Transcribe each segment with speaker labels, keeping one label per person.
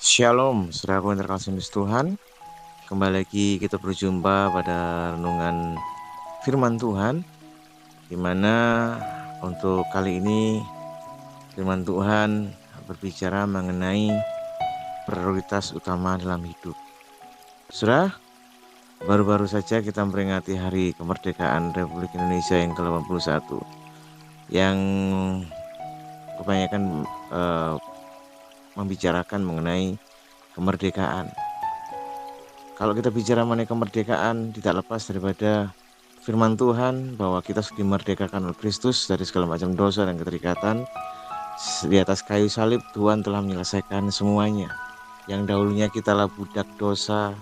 Speaker 1: Shalom, saudaraku yang terkasih di Tuhan. Kembali lagi kita berjumpa pada renungan firman Tuhan, di mana untuk kali ini firman Tuhan berbicara mengenai prioritas utama dalam hidup. Saudara, baru-baru saja kita memperingati Hari Kemerdekaan Republik Indonesia yang ke-81, yang kebanyakan membicarakan mengenai kemerdekaan. Kalau kita bicara mengenai kemerdekaan, tidak lepas daripada firman Tuhan bahwa kita sudah dimerdekakan oleh Kristus dari segala macam dosa dan keterikatan. Di atas kayu salib Tuhan telah menyelesaikan semuanya. Yang dahulunya kita lah budak dosa,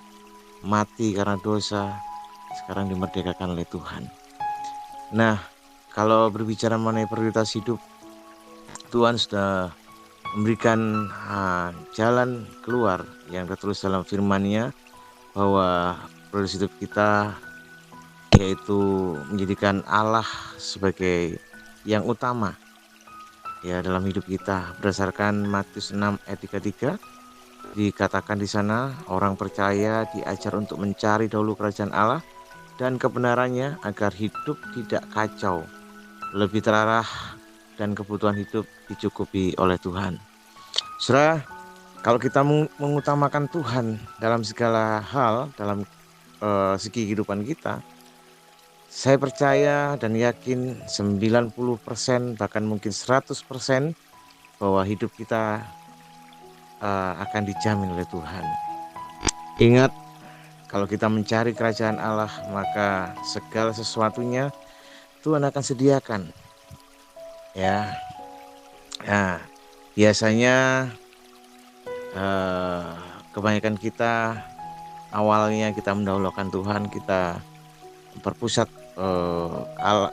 Speaker 1: mati karena dosa, sekarang dimerdekakan oleh Tuhan. Nah, kalau berbicara mengenai prioritas hidup, Tuhan sudah memberikan jalan keluar yang tertulis dalam firman-Nya, bahwa prioritas hidup kita yaitu menjadikan Allah sebagai yang utama ya dalam hidup kita. Berdasarkan Matius 6 ayat 33 dikatakan di sana, orang percaya diajar untuk mencari dahulu kerajaan Allah dan kebenarannya agar hidup tidak kacau, lebih terarah dan kebutuhan hidup dicukupi oleh Tuhan. Saudara, kalau kita mengutamakan Tuhan dalam segala hal, dalam segi kehidupan kita, saya percaya dan yakin 90% bahkan mungkin 100% bahwa hidup kita akan dijamin oleh Tuhan. Ingat, kalau kita mencari kerajaan Allah, maka segala sesuatunya Tuhan akan sediakan. Ya, nah, biasanya kebanyakan kita awalnya kita mendahulukan Tuhan, kita berpusat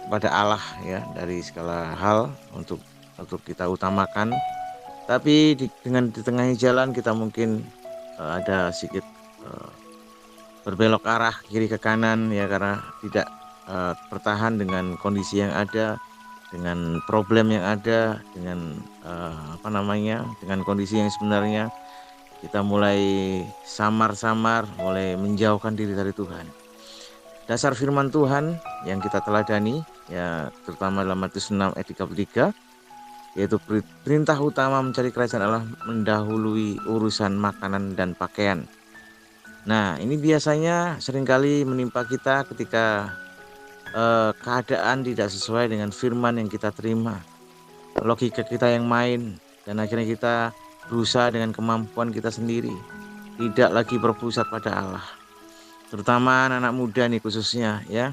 Speaker 1: pada Allah ya dari segala hal untuk kita utamakan. Tapi di tengahnya jalan kita mungkin ada sedikit berbelok arah kiri ke kanan ya, karena tidak bertahan dengan kondisi yang ada, dengan problem yang ada, dengan dengan kondisi yang sebenarnya. Kita mulai samar-samar, mulai menjauhkan diri dari Tuhan. Dasar firman Tuhan yang kita teladani ya, terutama dalam Matius 6 ayat 33, yaitu perintah utama mencari kerajaan Allah mendahului urusan makanan dan pakaian. Nah, ini biasanya seringkali menimpa kita ketika keadaan tidak sesuai dengan firman yang kita terima. Logika kita yang main, dan akhirnya kita berusaha dengan kemampuan kita sendiri, tidak lagi berpusat pada Allah. Terutama anak-anak muda nih khususnya ya,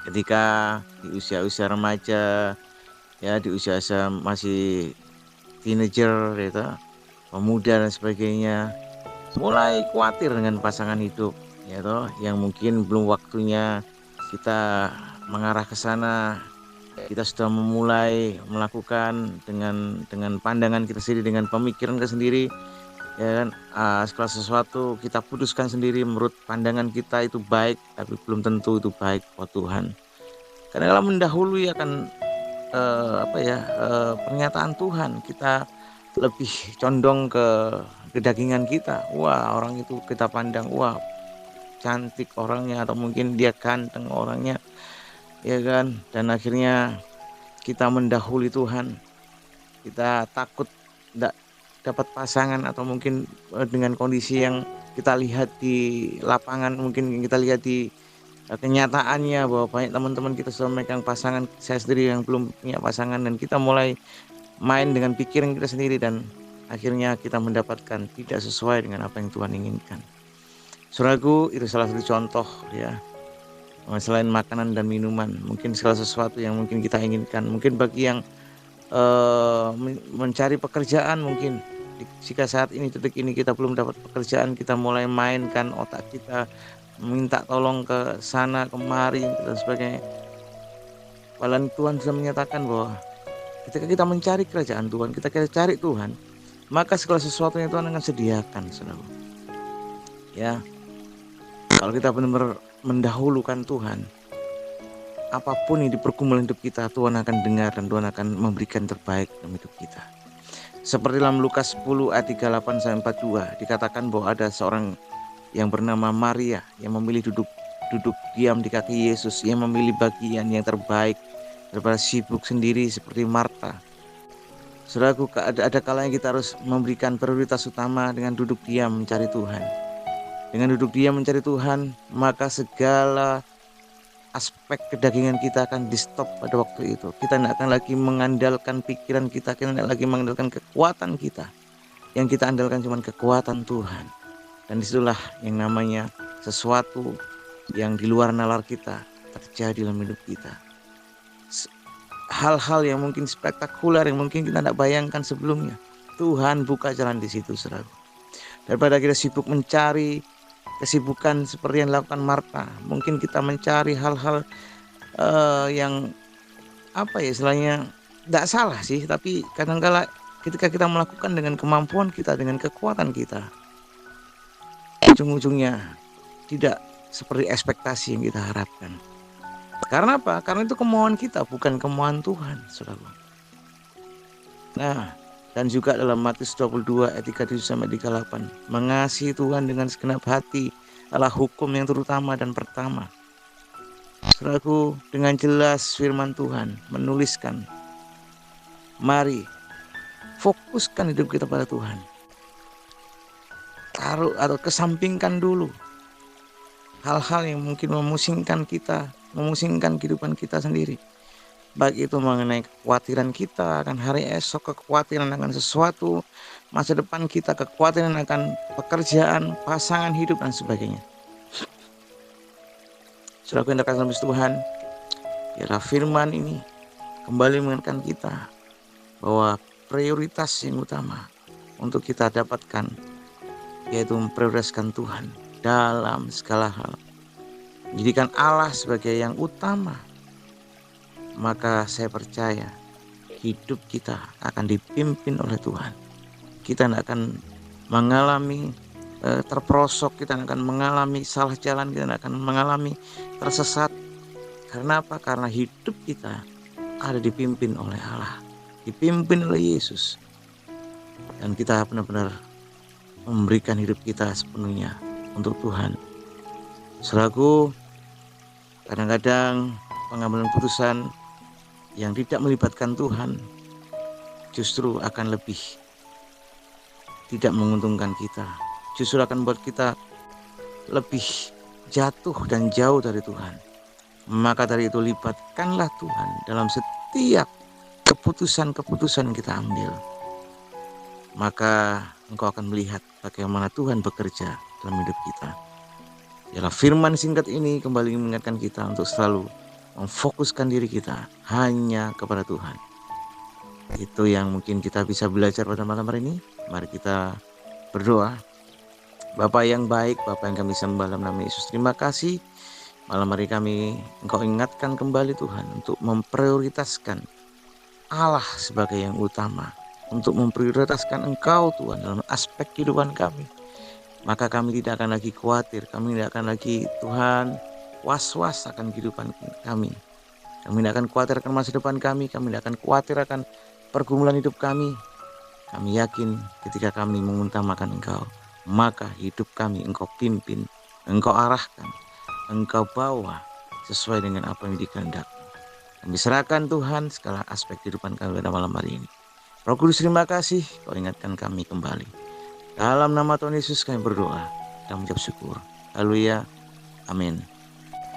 Speaker 1: ketika di usia-usia remaja ya, di usia masih teenager gitu, pemuda dan sebagainya, mulai khawatir dengan pasangan hidup ya toh, yang mungkin belum waktunya kita mengarah ke sana. Kita sudah memulai melakukan dengan pandangan kita sendiri, dengan pemikiran kita sendiri ya kan. Segala sesuatu kita putuskan sendiri menurut pandangan kita itu baik, tapi belum tentu itu baik buat Tuhan. Karena kalau mendahului akan pernyataan Tuhan, kita lebih condong ke kedagingan kita. Wah, orang itu kita pandang, wah cantik orangnya, atau mungkin dia ganteng orangnya ya kan. Dan akhirnya kita mendahului Tuhan. Kita takut tidak dapat pasangan, atau mungkin dengan kondisi yang kita lihat di lapangan, mungkin kita lihat di kenyataannya bahwa banyak teman-teman kita sudah memegang pasangan. Saya sendiri yang belum punya pasangan, dan kita mulai main dengan pikiran kita sendiri, dan akhirnya kita mendapatkan tidak sesuai dengan apa yang Tuhan inginkan. Saudaraku, itu salah satu contoh ya. Selain makanan dan minuman, mungkin segala sesuatu yang mungkin kita inginkan. Mungkin bagi yang mencari pekerjaan, mungkin jika saat ini, detik ini kita belum dapat pekerjaan, kita mulai mainkan otak kita, minta tolong ke sana kemari dan sebagainya. Padahal Tuhan sudah menyatakan bahwa ketika kita mencari kerajaan Tuhan, kita cari Tuhan, maka segala sesuatunya Tuhan akan sediakan, saudara. Ya, kalau kita benar-benar mendahulukan Tuhan, apapun yang di pergumulan hidup kita, Tuhan akan dengar dan Tuhan akan memberikan terbaik dalam hidup kita. Seperti dalam Lukas 10 ayat 38-42 dikatakan bahwa ada seorang yang bernama Maria yang memilih duduk diam di kaki Yesus, yang memilih bagian yang terbaik daripada sibuk sendiri seperti Marta. Saudaraku, ada kalanya kita harus memberikan prioritas utama dengan duduk diam mencari Tuhan. Dengan duduk diam mencari Tuhan, maka segala aspek kedagingan kita akan di stop pada waktu itu. Kita tidak akan lagi mengandalkan pikiran kita tidak lagi mengandalkan kekuatan kita. Yang kita andalkan cuma kekuatan Tuhan. Dan disitulah yang namanya sesuatu yang di luar nalar kita terjadi dalam hidup kita. Hal-hal yang mungkin spektakuler, yang mungkin kita tidak bayangkan sebelumnya, Tuhan buka jalan di situ, saudara. Daripada kita sibuk mencari kesibukan seperti yang dilakukan Marta, mungkin kita mencari hal-hal yang istilahnya tidak salah sih, tapi kadang-kala ketika kita melakukan dengan kemampuan kita, dengan kekuatan kita, ujung-ujungnya tidak seperti ekspektasi yang kita harapkan. Karena apa? Karena itu kemauan kita, bukan kemauan Tuhan, saudara. Nah, dan juga dalam Matius 22 ayat 37-38, mengasihi Tuhan dengan segenap hati adalah hukum yang terutama dan pertama. Saudaraku, dengan jelas firman Tuhan menuliskan, mari fokuskan hidup kita pada Tuhan. Taruh atau kesampingkan dulu hal-hal yang mungkin memusingkan kita, memusingkan kehidupan kita sendiri. Baik itu mengenai kekhawatiran kita akan hari esok, kekhawatiran akan sesuatu masa depan kita, kekhawatiran akan pekerjaan, pasangan hidup dan sebagainya. Saudara yang terkasih dalam Tuhan, biarlah firman ini kembali mengingatkan kita bahwa prioritas yang utama untuk kita dapatkan yaitu memprioritaskan Tuhan dalam segala hal. Jadikan Allah sebagai yang utama, maka saya percaya hidup kita akan dipimpin oleh Tuhan. Kita tidak akan mengalami terperosok, kita akan mengalami salah jalan, kita akan mengalami tersesat. Karena apa? Karena hidup kita ada dipimpin oleh Allah, dipimpin oleh Yesus. Dan kita benar-benar memberikan hidup kita sepenuhnya untuk Tuhan. Saudaraku, kadang-kadang pengambilan putusan yang tidak melibatkan Tuhan justru akan lebih tidak menguntungkan kita. Justru akan membuat kita lebih jatuh dan jauh dari Tuhan. Maka dari itu libatkanlah Tuhan dalam setiap keputusan-keputusan yang kita ambil. Maka engkau akan melihat bagaimana Tuhan bekerja dalam hidup kita. Ialah firman singkat ini kembali mengingatkan kita untuk selalu memfokuskan diri kita hanya kepada Tuhan. Itu yang mungkin kita bisa belajar pada malam hari ini. Mari kita berdoa. Bapa yang baik, Bapa yang kami sembah dalam nama Yesus, terima kasih. Malam hari kami engkau ingatkan kembali Tuhan untuk memprioritaskan Allah sebagai yang utama. Untuk memprioritaskan Engkau Tuhan dalam aspek kehidupan kami. Maka kami tidak akan lagi khawatir, kami tidak akan lagi Tuhan was-was akan kehidupan kami. Kami tidak akan khawatir akan masa depan kami tidak akan khawatir akan pergumulan hidup kami. Kami yakin ketika kami mengutamakan Engkau, maka hidup kami Engkau pimpin, Engkau arahkan, Engkau bawa sesuai dengan apa yang dikehendaki. Kami serahkan Tuhan segala aspek kehidupan kami pada malam hari ini. Roh Kudus, terima kasih kau ingatkan kami kembali. Dalam nama Tuhan Yesus kami berdoa dan mengucap syukur. Haleluya. Amin.